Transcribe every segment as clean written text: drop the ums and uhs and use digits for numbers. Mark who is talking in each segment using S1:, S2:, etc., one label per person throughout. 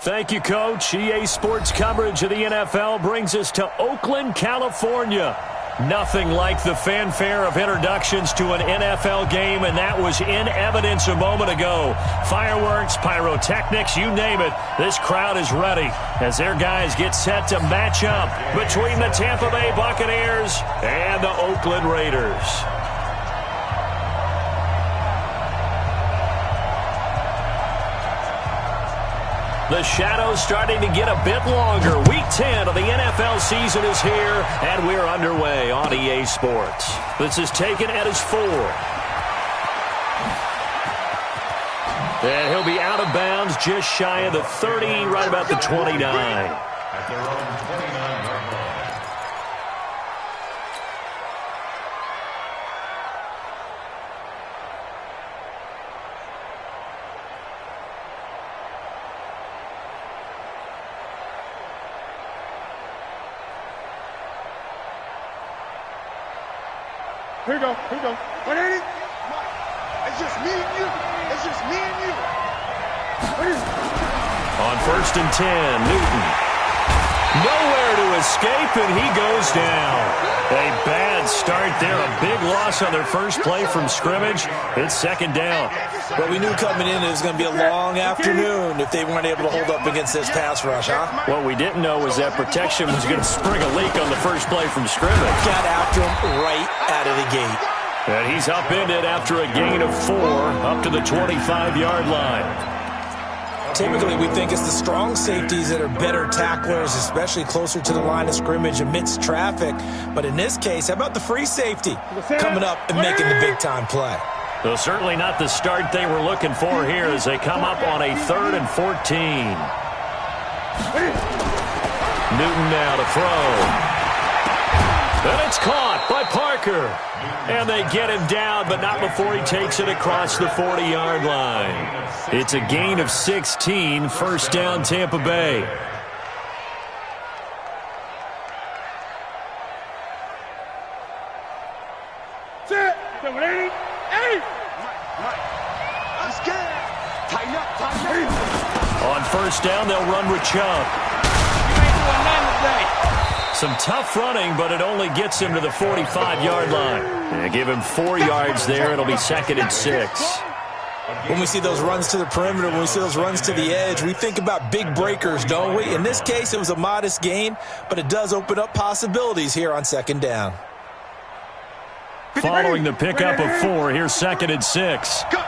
S1: Thank you, Coach. EA Sports coverage of the NFL brings us to Oakland, California. Nothing like the fanfare of introductions to an NFL game, and that was in evidence a moment ago. Fireworks, pyrotechnics, you name it. This crowd is ready as their guys get set to match up between the Tampa Bay Buccaneers and the Oakland Raiders. The shadow's starting to get a bit longer. Week 10 of the NFL season is here, and we're underway on EA Sports. This is taken at his 4. And he'll be out of bounds just shy of the 30, right about the 29. At their own 29-yard line.
S2: Here we go. 180. It's just me and you. It's just me and you.
S1: On 1st and 10, Newton. Nowhere to escape, and he goes down. A bad start there. A big loss on their first play from scrimmage. It's 2nd down.
S3: But we knew coming in it was going to be a long afternoon if they weren't able to hold up against this pass rush, huh?
S1: What we didn't know was that protection was going to spring a leak on the first play from scrimmage.
S3: Got after him right out of the gate.
S1: And he's upended after a gain of 4 up to the 25-yard line.
S3: Typically, we think it's the strong safeties that are better tacklers, especially closer to the line of scrimmage amidst traffic. But in this case, how about the free safety coming up and making the big-time play?
S1: Well, certainly not the start they were looking for here as they come up on a 3rd and 14. Newton now to throw. And it's caught by Parker. And they get him down, but not before he takes it across the 40-yard line. It's a gain of 16, 1st down Tampa Bay. On 1st down, they'll run with Chubb. Some tough running, but it only gets him to the 45-yard line. And give him 4 yards there. It'll be 2nd and 6.
S3: When we see those runs to the perimeter, when we see those runs to the edge, we think about big breakers, don't we? In this case, it was a modest gain, but it does open up possibilities here on 2nd down.
S1: Following the pickup of 4, here's 2nd and 6.
S2: Check.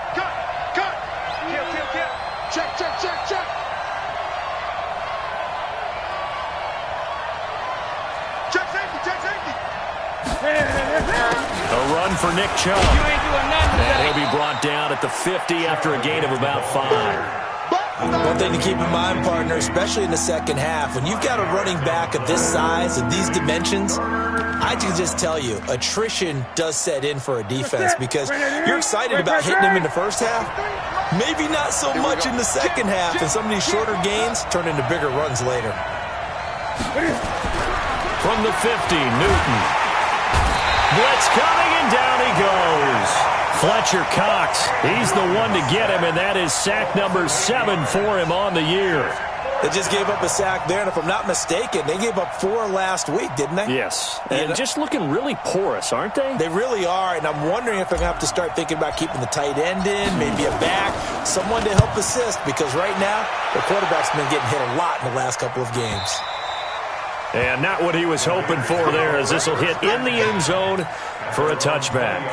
S1: A run for Nick Chubb. And he'll be brought down at the 50 after a gain of about 5.
S3: One thing to keep in mind, partner, especially in the second half, when you've got a running back of this size and these dimensions, I can just tell you, attrition does set in for a defense because you're excited about hitting him in the first half, maybe not so much in the second half, and some of these shorter gains turn into bigger runs later.
S1: From the 50, Newton. Blitz coming, and down he goes. Fletcher Cox, he's the one to get him, and that is sack number 7 for him on the year.
S3: They just gave up a sack there, and if I'm not mistaken, they gave up 4 last week, didn't they?
S1: Yes, and just looking really porous, aren't they?
S3: They really are, and I'm wondering if they're going to have to start thinking about keeping the tight end in, maybe a back, someone to help assist, because right now, the quarterback's been getting hit a lot in the last couple of games.
S1: And not what he was hoping for there, as this will hit in the end zone for a touchback.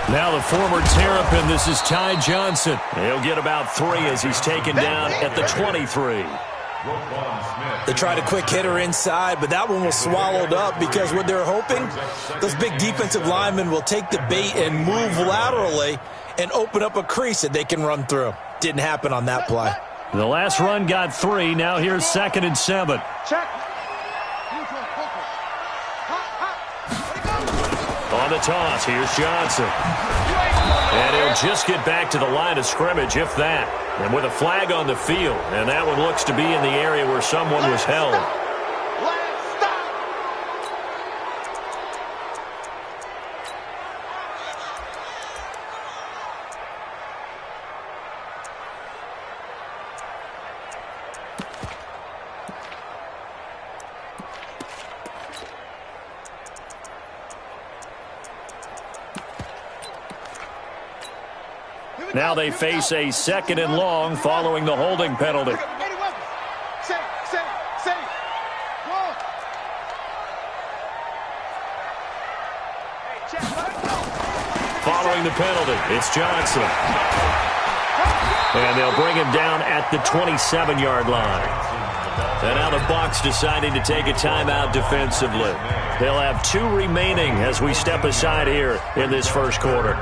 S1: Now the former Terrapin, this is Ty Johnson. He'll get about 3 as he's taken down at the 23.
S3: They tried a quick hitter inside, but that one was swallowed up because what they're hoping, those big defensive linemen will take the bait and move laterally and open up a crease that they can run through. Didn't happen on that play.
S1: The last run got 3. Now here's 2nd and 7.
S2: Check.
S1: On the toss, here's Johnson. And he'll just get back to the line of scrimmage, if that. And with a flag on the field. And that one looks to be in the area where someone was held. Now they face a 2nd and long following the holding penalty. Following the penalty, it's Johnson. And they'll bring him down at the 27-yard line. And now the Bucs deciding to take a timeout defensively. They'll have 2 remaining as we step aside here in this first quarter.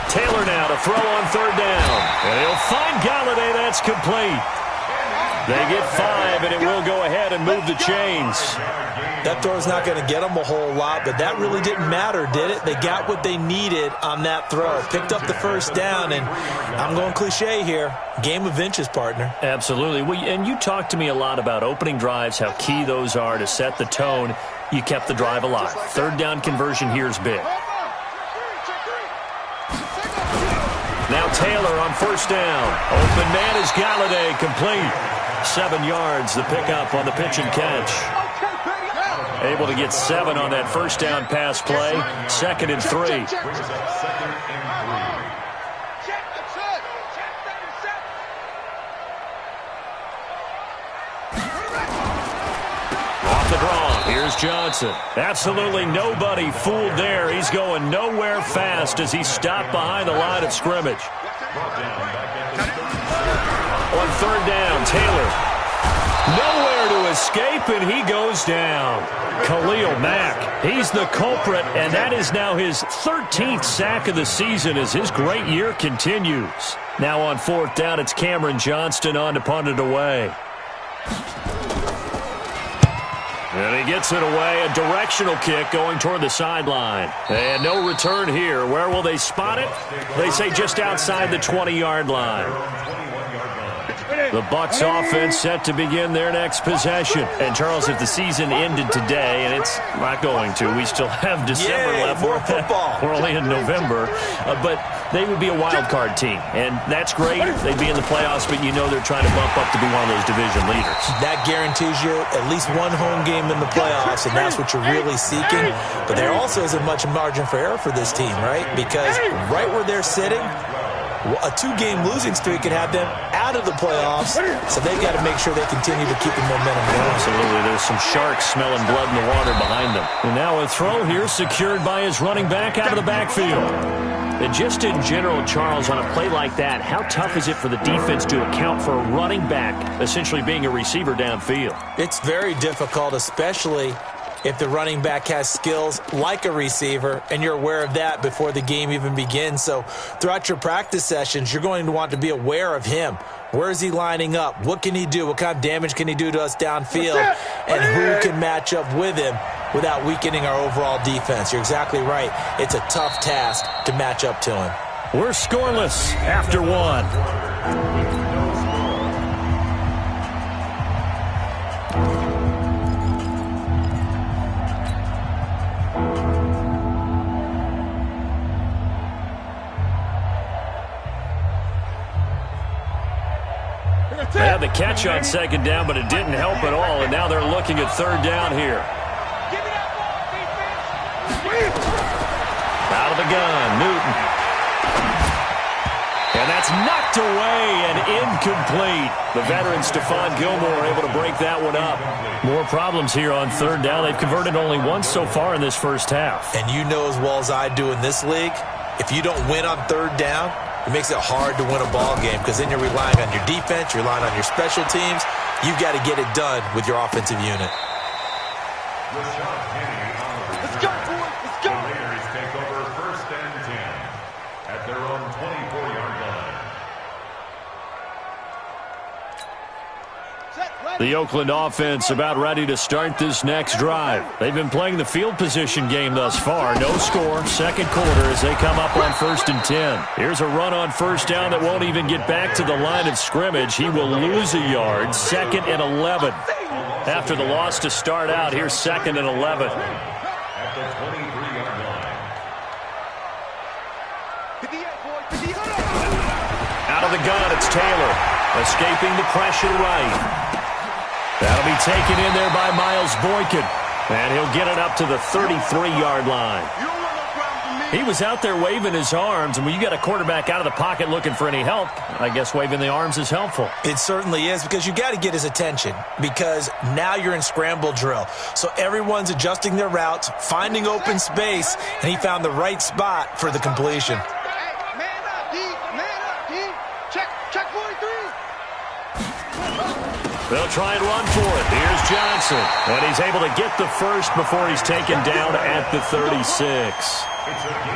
S1: Taylor now to throw on 3rd down. And he'll find Galladay. That's complete. They get 5, and it will go ahead and move the chains.
S3: That throw's not going to get them a whole lot, but that really didn't matter, did it? They got what they needed on that throw. Picked up the 1st down, and I'm going cliche here. Game of inches, partner.
S1: Absolutely. And you talked to me a lot about opening drives, how key those are to set the tone. You kept the drive alive. 3rd down conversion here is big. Now Taylor on 1st down. Open man is Galladay, complete. 7 yards, the pickup on the pitch and catch. Able to get 7 on that 1st down pass play. 2nd and 3. Off the draw, here's Johnson. Absolutely nobody fooled there. He's going nowhere fast as he stopped behind the line of scrimmage. On 3rd down, Taylor. Nowhere to escape, and he goes down. Khalil Mack, he's the culprit, and that is now his 13th sack of the season as his great year continues. Now on 4th down, it's Cameron Johnston on to punt it away. And he gets it away, a directional kick going toward the sideline. And no return here. Where will they spot it? They say just outside the 20-yard line. The Bucs offense set to begin their next possession. And, Charles, if the season ended today, and it's not going to, we still have December left.
S3: More football.
S1: We're only in November. But they would be a wild card team. And that's great. They'd be in the playoffs, but you know they're trying to bump up to be one of those division leaders. That
S3: guarantees you at least 1 home game in the playoffs, and that's what you're really seeking. But there also isn't much margin for error for this team, right? Because right where they're sitting, a 2-game losing streak could have them out of the playoffs, so they've got to make sure they continue to keep the momentum going.
S1: Absolutely. There's some sharks smelling blood in the water behind them. And now a throw here secured by his running back out of the backfield. And just in general, Charles, on a play like that, how tough is it for the defense to account for a running back essentially being a receiver downfield?
S3: It's very difficult, especially if the running back has skills like a receiver, and you're aware of that before the game even begins. So throughout your practice sessions, you're going to want to be aware of him. Where is he lining up? What can he do? What kind of damage can he do to us downfield? And who can match up with him without weakening our overall defense? You're exactly right. It's a tough task to match up to him.
S1: We're scoreless after 1. They had the catch on 2nd down, but it didn't help at all, and now they're looking at 3rd down here. Out of the gun, Newton. And that's knocked away and incomplete. The veteran Stephon Gilmore able to break that one up. More problems here on 3rd down. They've converted only once so far in this first half.
S3: And you know as well as I do in this league, if you don't win on 3rd down, it makes it hard to win a ball game because then you're relying on your defense, you're relying on your special teams. You've got to get it done with your offensive unit.
S2: Let's go, boys. Let's go.
S4: The Raiders take over 1st and 10 at their own 24-yard line.
S1: The Oakland offense about ready to start this next drive. They've been playing the field position game thus far. No score, second quarter as they come up on 1st and 10. Here's a run on 1st down that won't even get back to the line of scrimmage. He will lose a yard, 2nd and 11. After the loss to start out, here's 2nd and 11.
S4: At the 23-yard line.
S1: Out of the gun, it's Taylor. Escaping the pressure right. That'll be taken in there by Miles Boykin. And he'll get it up to the 33-yard line. He was out there waving his arms, and when you got a quarterback out of the pocket looking for any help, I guess waving the arms is helpful.
S3: It certainly is, because you got to get his attention, because now you're in scramble drill. So everyone's adjusting their routes, finding open space, and he found the right spot for the completion.
S1: They'll try and run for it. Here's Johnson. And he's able to get the first before he's taken down at the 36.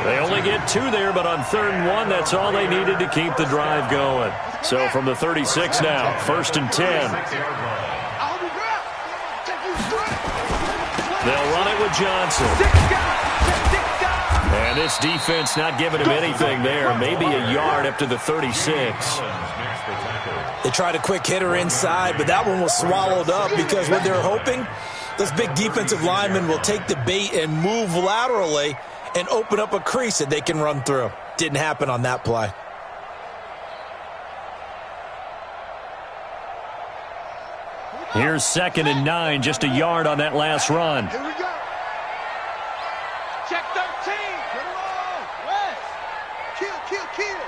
S1: They only get 2 there, but on 3rd and 1, that's all they needed to keep the drive going. So from the 36 now, 1st and 10. They'll run it with Johnson. And this defense not giving him anything there. Maybe a yard up to the 36.
S3: They tried a quick hitter inside, but that one was swallowed up because what they're hoping, this big defensive lineman will take the bait and move laterally and open up a crease that they can run through. Didn't happen on that play.
S1: Here's 2nd and 9, just a yard on that last run.
S2: Here we go. Check 13. Get it on. West. Kill, kill, kill.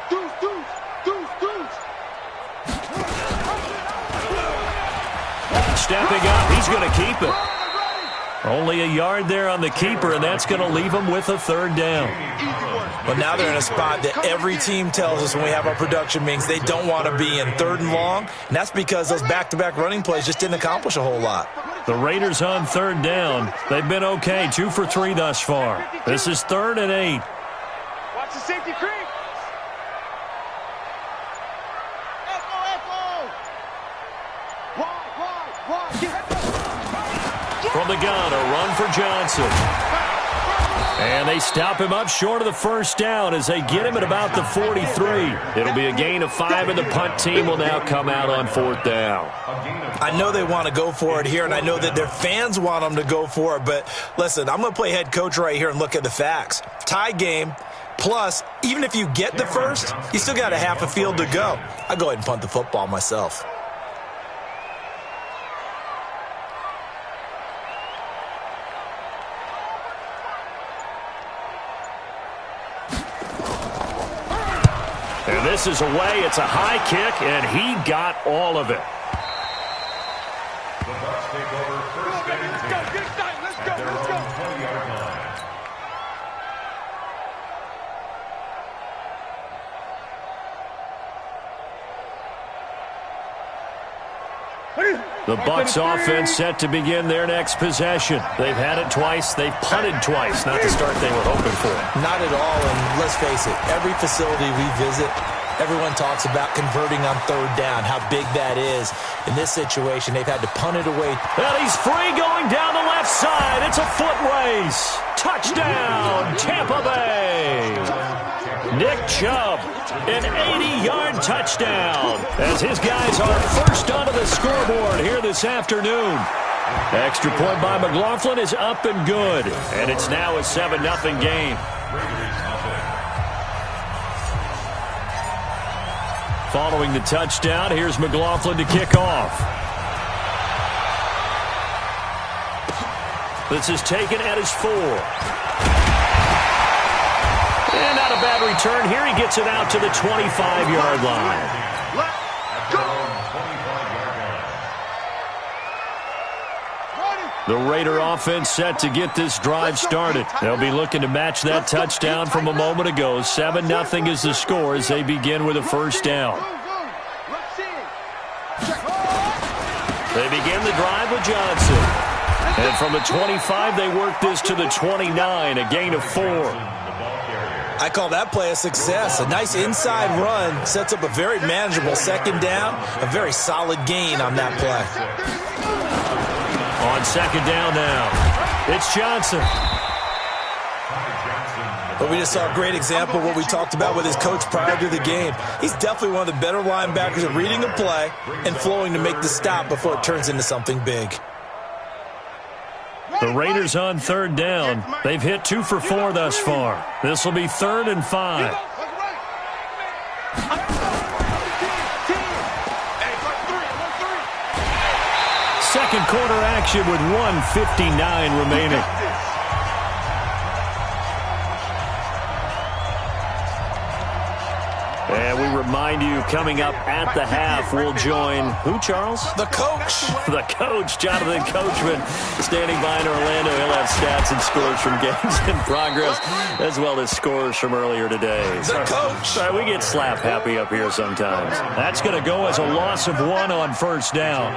S2: Deuce, deuce, deuce, deuce.
S1: Stepping up, he's going to keep it. Only a yard there on the keeper, and that's going to leave him with a 3rd down.
S3: Well, now they're in a spot that every team tells us when we have our production meetings they don't want to be in, 3rd and long, and that's because those back-to-back running plays just didn't accomplish a whole lot.
S1: The Raiders on 3rd down. They've been okay, 2 for 3 thus far. This is 3rd and 8.
S2: Watch the safety creep.
S1: From the gun, a run for Johnson. And they stop him up short of the 1st down as they get him at about the 43. It'll be a gain of 5, and the punt team will now come out on 4th down.
S3: I know they want to go for it here, and I know that their fans want them to go for it, but listen, I'm going to play head coach right here and look at the facts. Tie game, plus, even if you get the first, you still got a half a field to go. I'll go ahead and punt the football myself.
S1: And this is away. It's a high kick, and he got all of it.
S4: The Bucs take over 1st and 10 at their own 20-yard line.
S1: The Bucs offense set to begin their next possession. They've had it twice. They've punted twice. Not the start they were hoping for.
S3: Not at all, and let's face it, every facility we visit, everyone talks about converting on 3rd down, how big that is. In this situation, they've had to punt it away.
S1: And he's free going down the left side. It's a foot race. Touchdown, Tampa Bay. Nick Chubb, an 80-yard touchdown as his guys are first onto the scoreboard here this afternoon. Extra point by McLaughlin is up and good, and it's now a 7-0 game. Following the touchdown, here's McLaughlin to kick off. This is taken at his 4. And not a bad return here. He gets it out to the 25-yard line. The Raider offense set to get this drive started. They'll be looking to match that touchdown from a moment ago. 7-0 is the score as they begin with a 1st down. They begin the drive with Johnson. And from the 25, they work this to the 29, a gain of 4.
S3: I call that play a success. A nice inside run sets up a very manageable second down, a very solid gain on that play.
S1: On second down now, it's Johnson.
S3: But we just saw a great example of what we talked about with his coach prior to the game. He's definitely one of the better linebackers at reading a play and flowing to make the stop before it turns into something big.
S1: The Raiders on third down. They've hit 2 for 4 thus far. This will be 3rd and 5. Second quarter action with 1:59 remaining. And we remind you, coming up at the half, we'll join who, Charles?
S3: The coach.
S1: The coach, Jonathan Coachman, standing by in Orlando. He'll have stats and scores from games in progress, as well as scores from earlier today.
S3: The coach.
S1: Sorry, we get slap happy up here sometimes. That's going to go as a loss of 1 on first down.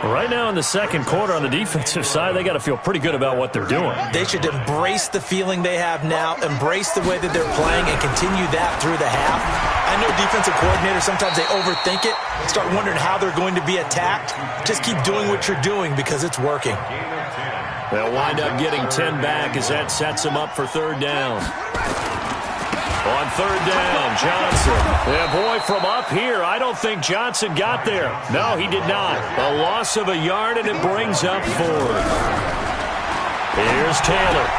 S1: Right now in the second quarter on the defensive side, they got to feel pretty good about what they're doing.
S3: They should embrace the feeling they have now, embrace the way that they're playing, and continue that through the half. I know defensive coordinators, sometimes they overthink it, start wondering how they're going to be attacked. Just keep doing what you're doing because it's working.
S1: They'll wind up getting 10 back as that sets them up for third down. On third down, Johnson. Yeah, boy, from up here, I don't think Johnson got there. No, he did not. A loss of a yard, and it brings up 4. Here's Taylor.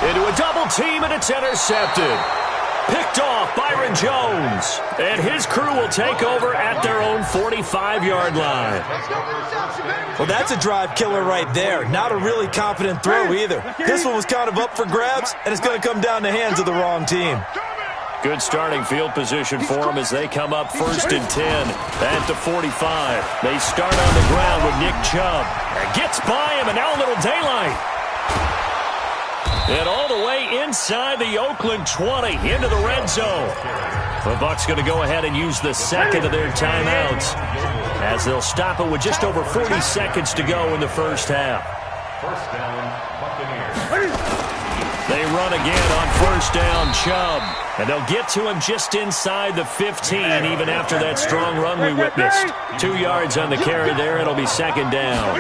S1: Into a double team, and it's intercepted. Picked off Byron Jones. And his crew will take over at their own 45-yard line.
S3: Well, that's a drive killer right there. Not a really confident throw either. This one was kind of up for grabs, and it's going to come down the hands of the wrong team.
S1: Good starting field position for them as they come up 1st and 10 at the 45. They start on the ground with Nick Chubb. Gets by him, and now a little daylight. And all the way inside the Oakland 20 into the red zone. The Bucs going to go ahead and use the second of their timeouts as they'll stop it with just over 40 seconds to go in the first half.
S4: First down, Buccaneers.
S1: They run again on first down, Chubb. And they'll get to him just inside the 15 even after that strong run we witnessed. 2 yards on the carry there. It'll be second down.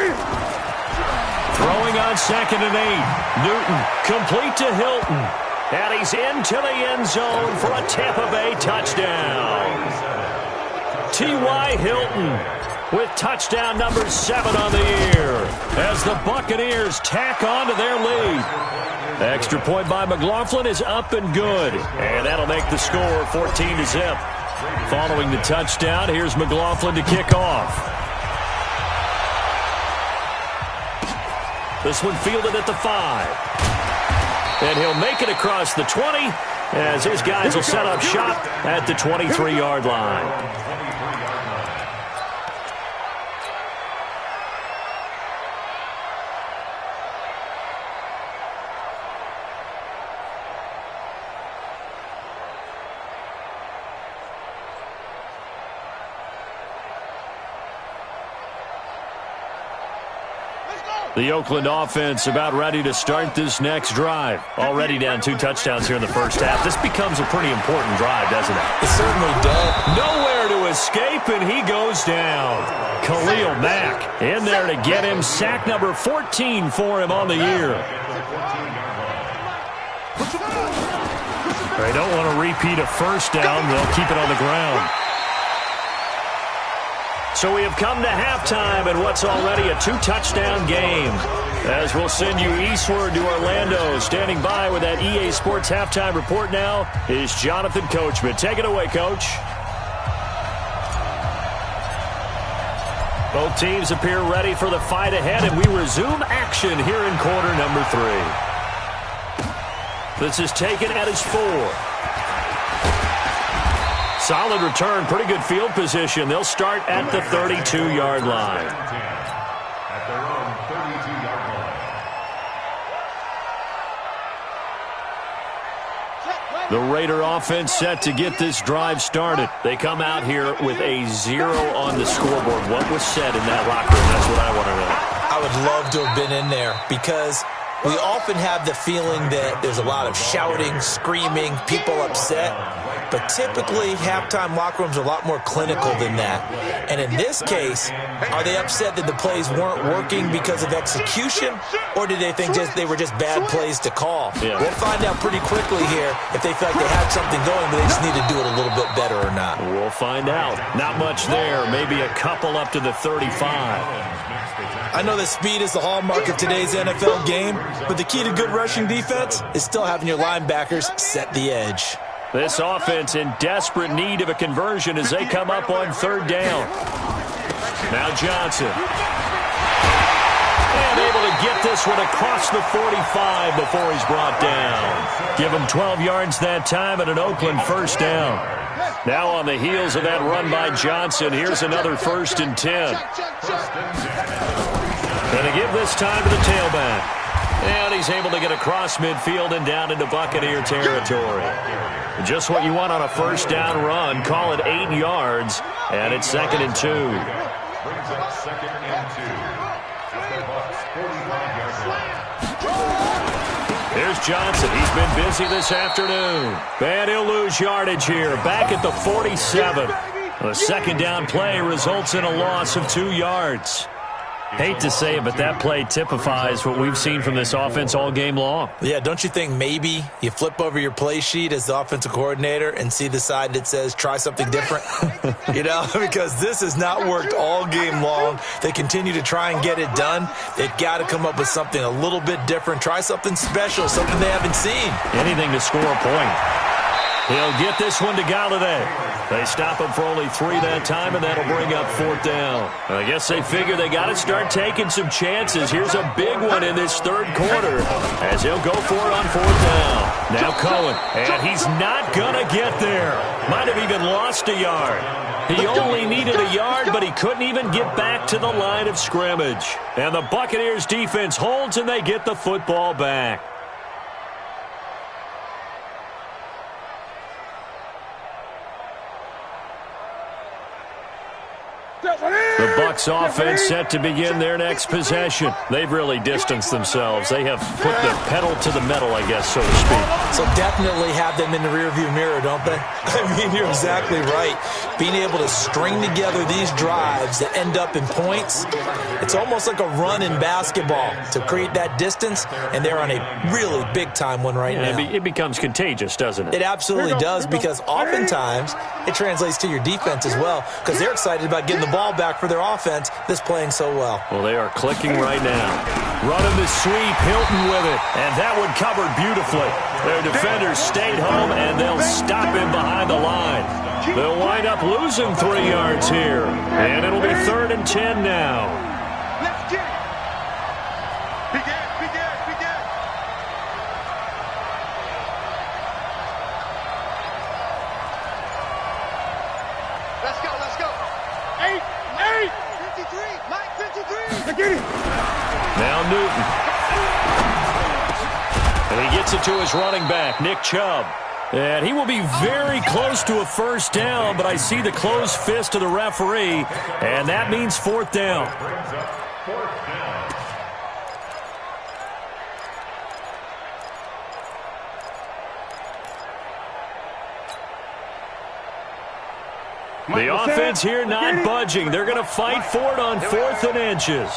S1: Throwing on 2nd and 8. Newton complete to Hilton. And he's into the end zone for a Tampa Bay touchdown. T.Y. Hilton with touchdown number 7 on the year as the Buccaneers tack on to their lead. The extra point by McLaughlin is up and good. And that'll make the score 14-0. Following the touchdown, here's McLaughlin to kick off. This one fielded at the 5. And he'll make it across the 20 as his guys will set up shop at the 23-yard line. The Oakland offense about ready to start this next drive. Already down 2 touchdowns here in the first half. This becomes a pretty important drive, doesn't it?
S3: It certainly does.
S1: Nowhere to escape, and he goes down. Khalil Mack in there to get him. Sack number 14 for him on the year. They don't want to repeat a first down. They'll keep it on the ground. So we have come to halftime in what's already a 2-touchdown game. As we'll send you eastward to Orlando. Standing by with that EA Sports halftime report now is Jonathan Coachman. Take it away, Coach. Both teams appear ready for the fight ahead, and we resume action here in quarter number 3. This is taken at his 4. Solid return, pretty good field position. They'll start at the 32-yard line.
S4: At their own 32-yard line.
S1: The Raider offense set to get this drive started. They come out here with a 0 on the scoreboard. What was said in that locker room? That's what I want to know.
S3: I would love to have been in there because we often have the feeling that there's a lot of shouting, screaming, people upset. But typically, halftime locker rooms are a lot more clinical than that. And in this case, are they upset that the plays weren't working because of execution? Or did they think they were just bad plays to call?
S1: Yeah.
S3: We'll find out pretty quickly here if they feel like they had something going, but they just need to do it a little bit better or not.
S1: We'll find out. Not much there. Maybe a couple up to the 35.
S3: I know that speed is the hallmark of today's NFL game, but the key to good rushing defense is still having your linebackers set the edge.
S1: This offense in desperate need of a conversion as they come up on 3rd down. Now Johnson. And able to get this one across the 45 before he's brought down. Give him 12 yards that time and an Oakland 1st down. Now on the heels of that run by Johnson, here's another 1st and 10. And to give this time to the tailback. And he's able to get across midfield and down into Buccaneer territory. Just what you want on a 1st down run. Call it 8 yards, and it's 2nd and 2.
S4: Brings up 2nd and 2. At the Bucs 45-yard line.
S1: Here's Johnson. He's been busy this afternoon. And he'll lose yardage here. Back at the 47. The 2nd down play results in a loss of 2 yards. Hate to say it, but that play typifies what we've seen from this offense all game long.
S3: Yeah, don't you think maybe you flip over your play sheet as the offensive coordinator and see the side that says try something different? Because this has not worked all game long. They continue to try and get it done. They've got to come up with something a little bit different. Try something special, something they haven't seen.
S1: Anything to score a point. He'll get this one to Galladay. They stop him for only 3 that time, and that'll bring up 4th down. I guess they figure they got to start taking some chances. Here's a big one in this 3rd quarter as he'll go for it on 4th down. Now Cohen, and he's not going to get there. Might have even lost a yard. He only needed a yard, but he couldn't even get back to the line of scrimmage. And the Buccaneers defense holds, and they get the football back. The Bucs offense set to begin their next possession. They've really distanced themselves. They have put the pedal to the metal, I guess, so to speak.
S3: So definitely have them in the rearview mirror, don't they? I mean, you're exactly right. Being able to string together these drives that end up in points, it's almost like a run in basketball to create that distance, and they're on a really big-time one right now.
S1: It becomes contagious, doesn't it?
S3: It absolutely does, because oftentimes it translates to your defense as well, because they're excited about getting the ball back for their offense that's playing so well.
S1: Well, they are clicking right now. Running the sweep, Hilton with it, and that one covered beautifully. Their defenders stayed home, and they'll stop him behind the line. They'll wind up losing 3 yards here, and it'll be 3rd and 10 now.
S2: Let's get it. Begin. Let's go. 8. 53. Mike, 53. Get it.
S1: Now Newton. And he gets it to his running back, Nick Chubb. And he will be very close to a 1st down, but I see the closed fist of the referee, and that means 4th down.
S4: Brings up 4th down.
S1: The offense here not budging. They're going to fight for it on 4th and inches.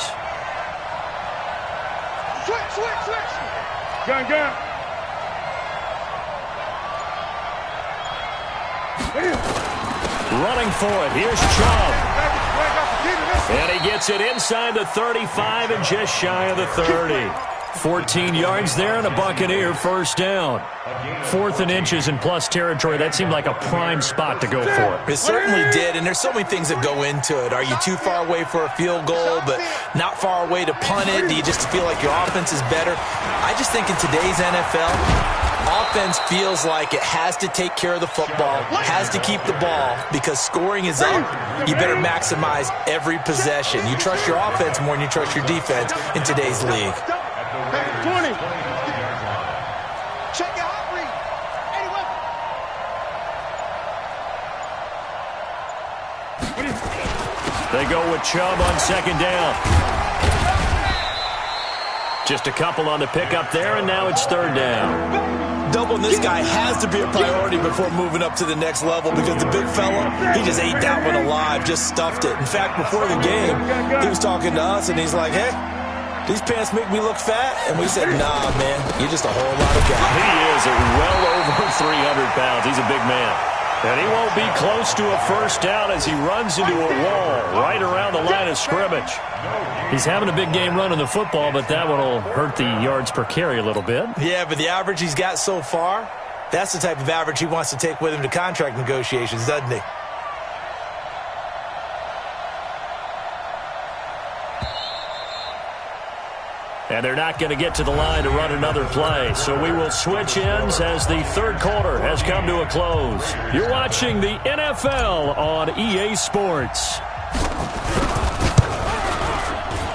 S2: Switch. Gun.
S1: Running for it. Here's Chubb. And he gets it inside the 35 and just shy of the 30. 14 yards there and a Buccaneer 1st down. 4th and inches in plus territory. That seemed like a prime spot to go for.
S3: It certainly did, and there's so many things that go into it. Are you too far away for a field goal, but not far away to punt it? Do you just feel like your offense is better? I just think in today's NFL, offense feels like it has to take care of the football, has to keep the ball, because scoring is up. You better maximize every possession. You trust your offense more than you trust your defense in today's league.
S2: 20. Check your hot read.
S1: They go with Chubb on second down. Just a couple on the pickup there, and now it's third down.
S3: Doubling this guy has to be a priority before moving up to the next level because the big fella, he just ate that one alive, just stuffed it. In fact, before the game, he was talking to us, and he's like, hey, these pants make me look fat? And we said, nah, man, you're just a whole lot of guy.
S1: He is at well over 300 pounds. He's a big man. And he won't be close to a first down as he runs into a wall right around the line of scrimmage. He's having a big game running the football, but that one will hurt the yards per carry a little bit.
S3: Yeah, but the average he's got so far, that's the type of average he wants to take with him to contract negotiations, doesn't he?
S1: And they're not going to get to the line to run another play. So we will switch ends as the third quarter has come to a close. You're watching the NFL on EA Sports.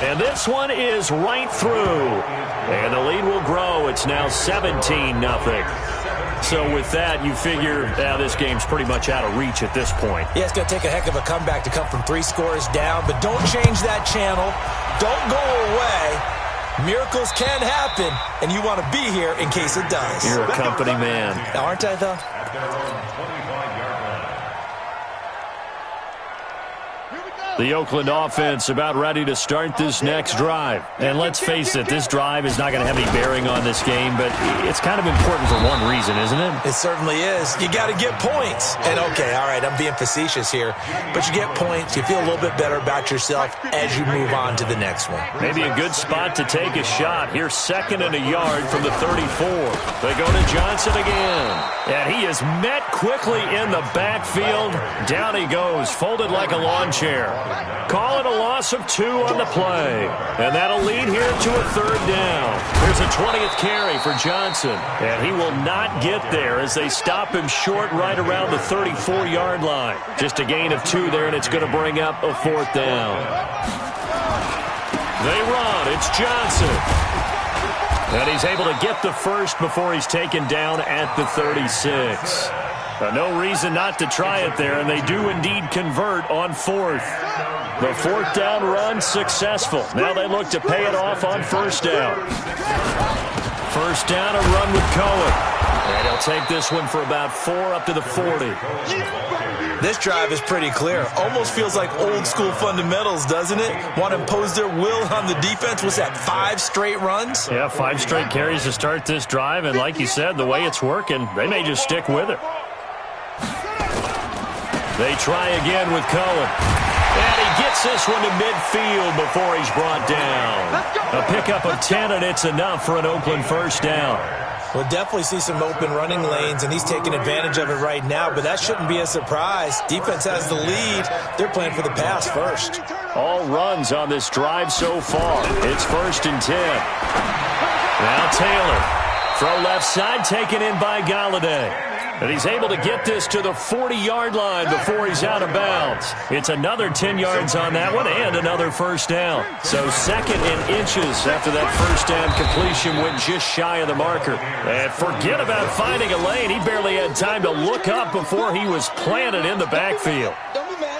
S1: And this one is right through. And the lead will grow. It's now 17-0. So with that, you figure this game's pretty much out of reach at this point.
S3: Yeah, it's going to take a heck of a comeback to come from 3 scores down. But don't change that channel. Don't go away. Miracles can happen, and you want to be here in case it does.
S1: You're a company man.
S3: Aren't I, though?
S1: The Oakland offense about ready to start this next drive. And let's face it, this drive is not going to have any bearing on this game, but it's kind of important for one reason, isn't it?
S3: It certainly is. You got to get points. And, okay, all right, I'm being facetious here, but you get points. You feel a little bit better about yourself as you move on to the next one.
S1: Maybe a good spot to take a shot. Here's 2nd and a yard from the 34. They go to Johnson again. And he is met quickly in the backfield. Down he goes, folded like a lawn chair. Call it a loss of 2 on the play. And that'll lead here to a third down. There's a 20th carry for Johnson. And he will not get there as they stop him short right around the 34-yard line. Just a gain of 2 there, and it's going to bring up a 4th down. They run. It's Johnson. And he's able to get the first before he's taken down at the 36. No reason not to try it there, and they do indeed convert on 4th. The 4th down run successful. Now they look to pay it off on 1st down. 1st down, a run with Cohen. And he'll take this one for about 4 up to the 40.
S3: This drive is pretty clear. Almost feels like old school fundamentals, doesn't it? Want to impose their will on the defense. What's that, 5 straight runs?
S1: Yeah, 5 straight carries to start this drive. And like you said, the way it's working, they may just stick with it. They try again with Cohen. And he gets this one to midfield before he's brought down. A pickup of 10, and it's enough for an Oakland 1st down.
S3: We'll definitely see some open running lanes, and he's taking advantage of it right now, but that shouldn't be a surprise. Defense has the lead. They're playing for the pass first.
S1: All runs on this drive so far. It's 1st and 10. Now Taylor. Throw left side, taken in by Galladay. And he's able to get this to the 40-yard line before he's out of bounds. It's another 10 yards on that one and another 1st down. So 2nd and inches after that 1st down completion went just shy of the marker. And forget about finding a lane. He barely had time to look up before he was planted in the backfield.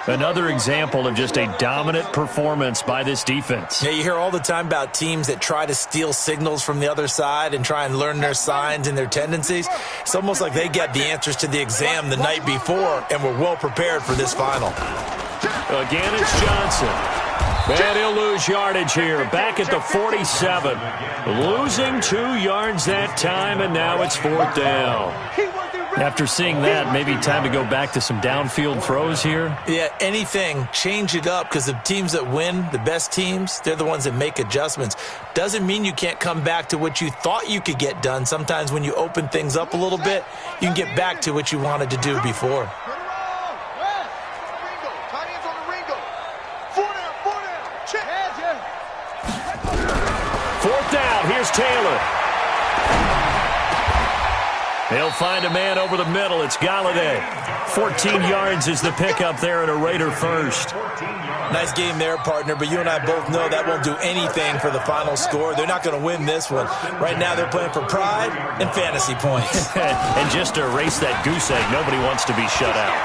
S1: Another example of just a dominant performance by this defense.
S3: Yeah, you hear all the time about teams that try to steal signals from the other side and try and learn their signs and their tendencies. It's almost like they get the answers to the exam the night before and were well prepared for this final.
S1: Again, it's Johnson. And he'll lose yardage here. Back at the 47. Losing 2 yards that time, and now it's 4th down. After seeing that, maybe time to go back to some downfield throws here.
S3: Yeah, anything. Change it up, because the teams that win, the best teams, they're the ones that make adjustments. Doesn't mean you can't come back to what you thought you could get done. Sometimes when you open things up a little bit, you can get back to what you wanted to do before.
S1: Fourth down, here's Taylor. He'll find a man over the middle. It's Galladay. 14 yards is the pickup there and a Raider first.
S3: Nice game there, partner, but you and I both know that won't do anything for the final score. They're not going to win this one. Right now they're playing for pride and fantasy points.
S1: And just to erase that goose egg, nobody wants to be shut out.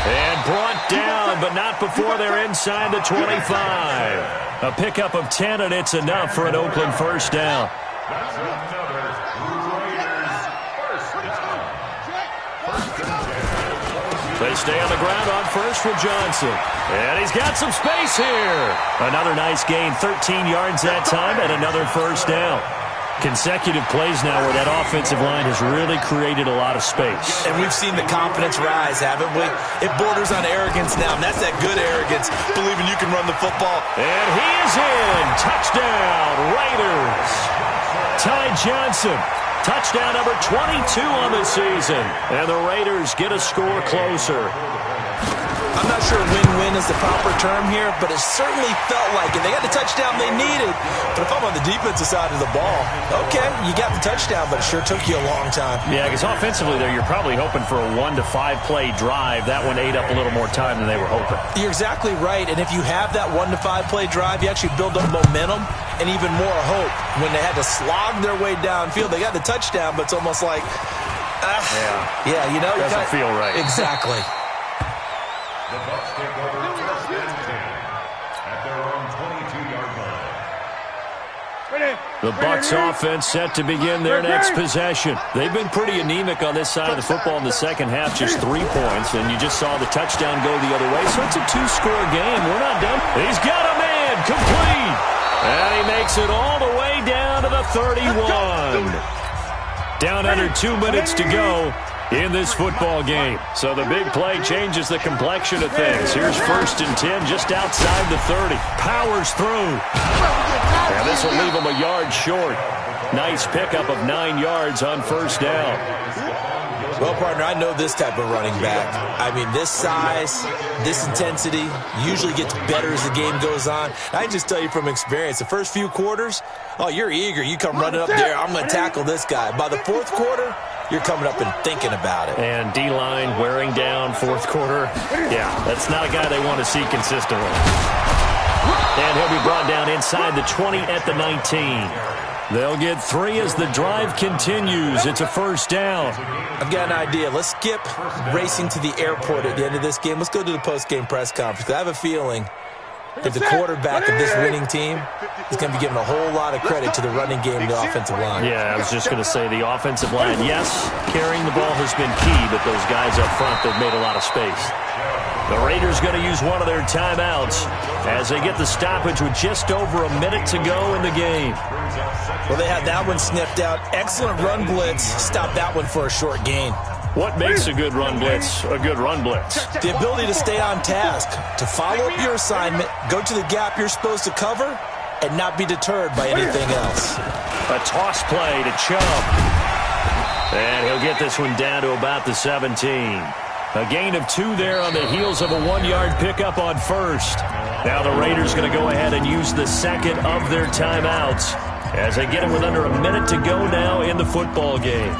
S1: And brought down run, but not before they're inside the 25. A pickup of 10, and it's enough for an Oakland first down.
S4: That's another Raiders first down.
S1: They stay on the ground on first with Johnson. And he's got some space here. Another nice gain, 13 yards that time, and another first down. Consecutive plays now where that offensive line has really created a lot of space.
S3: And we've seen the confidence rise, haven't we? It borders on arrogance now, and that's that good arrogance, believing you can run the football.
S1: And he is in. Touchdown, Raiders. Ty Johnson, touchdown number 22 on the season. And the Raiders get a score closer.
S3: I'm not sure win-win is the proper term here, but it certainly felt like it. They got the touchdown they needed. But if I'm on the defensive side of the ball, okay, you got the touchdown, but it sure took you a long time.
S1: Yeah, because offensively there, you're probably hoping for a 1 to 5 play drive. That one ate up a little more time than they were hoping.
S3: You're exactly right, and if you have that 1 to 5 play drive, you actually build up momentum and even more hope. When they had to slog their way downfield, they got the touchdown, but it's almost like, yeah, you know.
S1: Doesn't feel right.
S3: Exactly.
S4: The Bucs take over first and 10 at their own 22-yard line.
S1: The Bucs offense set to begin their next possession. They've been pretty anemic on this side of the football in the second half, just 3 points, and you just saw the touchdown go the other way, so it's a 2-score game. We're not done. He's got a man, complete, and he makes it all the way down to the 31. Down under 2 minutes to go in this football game. So the big play changes the complexion of things. Here's first and 10 just outside the 30. Powers through. And this will leave him a yard short. Nice pickup of 9 yards on first down.
S3: Well, partner, I know this type of running back. I mean, this size, this intensity usually gets better as the game goes on. I can just tell you from experience, the first few quarters, oh, you're eager. You come running up there, I'm going to tackle this guy. By the fourth quarter, you're coming up and thinking about it.
S1: And D-line wearing down fourth quarter. Yeah, that's not a guy they want to see consistently. And he'll be brought down inside the 20 at the 19. They'll get 3 as the drive continues. It's a first down.
S3: I've got an idea. Let's skip racing to the airport at the end of this game. Let's go to the post-game press conference. I have a feeling that the quarterback of this winning team is going to be given a whole lot of credit to the running game and the offensive line.
S1: Yeah, I was just going to say the offensive line, yes, carrying the ball has been key, but those guys up front, they've made a lot of space. The Raiders going to use one of their timeouts as they get the stoppage with just over a minute to go in the game.
S3: Well, they had that one sniffed out. Excellent run blitz. Stop that one for a short gain.
S1: What makes a good run blitz a good run blitz?
S3: The ability to stay on task, to follow up your assignment, go to the gap you're supposed to cover, and not be deterred by anything else.
S1: A toss play to Chubb. And he'll get this one down to about the 17. A gain of 2 there on the heels of a 1-yard pickup on first. Now the Raiders going to go ahead and use the second of their timeouts as they get it with under a minute to go now in the football game.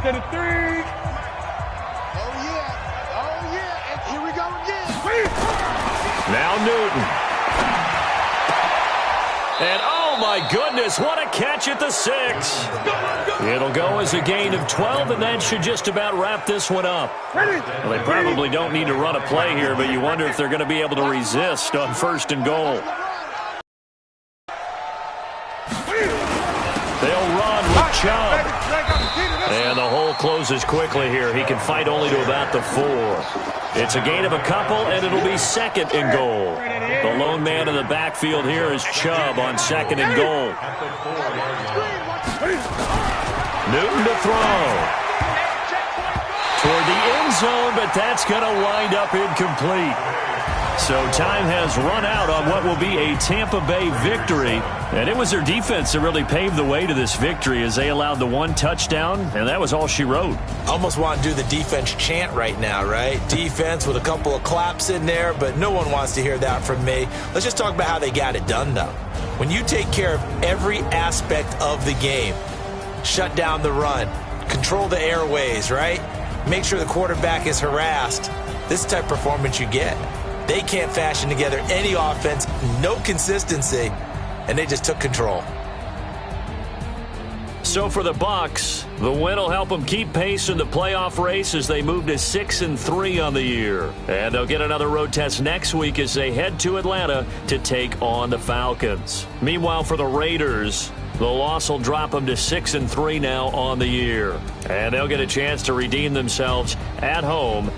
S2: To the 3. Oh, yeah. Oh, yeah. And here we go again.
S1: Now Newton. And, oh, my goodness, what a catch at the 6. It'll go as a gain of 12, and that should just about wrap this one up. Well, they probably don't need to run a play here, but you wonder if they're going to be able to resist on first and goal. They'll run with Chubb. And the hole closes quickly here. He can fight only to about the 4. It's a gain of a couple, and it'll be second and goal. The lone man in the backfield here is Chubb on second and goal. Newton to throw. Toward the end zone, but that's going to wind up incomplete. So time has run out on what will be a Tampa Bay victory. And it was their defense that really paved the way to this victory as they allowed the 1 touchdown, and that was all she wrote.
S3: Almost want to do the defense chant right now, right? Defense with a couple of claps in there, but no one wants to hear that from me. Let's just talk about how they got it done, though. When you take care of every aspect of the game, shut down the run, control the airways, right? Make sure the quarterback is harassed. This type of performance you get. They can't fashion together any offense, no consistency, and they just took control.
S1: So for the Bucs, the win will help them keep pace in the playoff race as they move to 6-3 on the year. And they'll get another road test next week as they head to Atlanta to take on the Falcons. Meanwhile, for the Raiders, the loss will drop them to 6-3 now on the year. And they'll get a chance to redeem themselves at home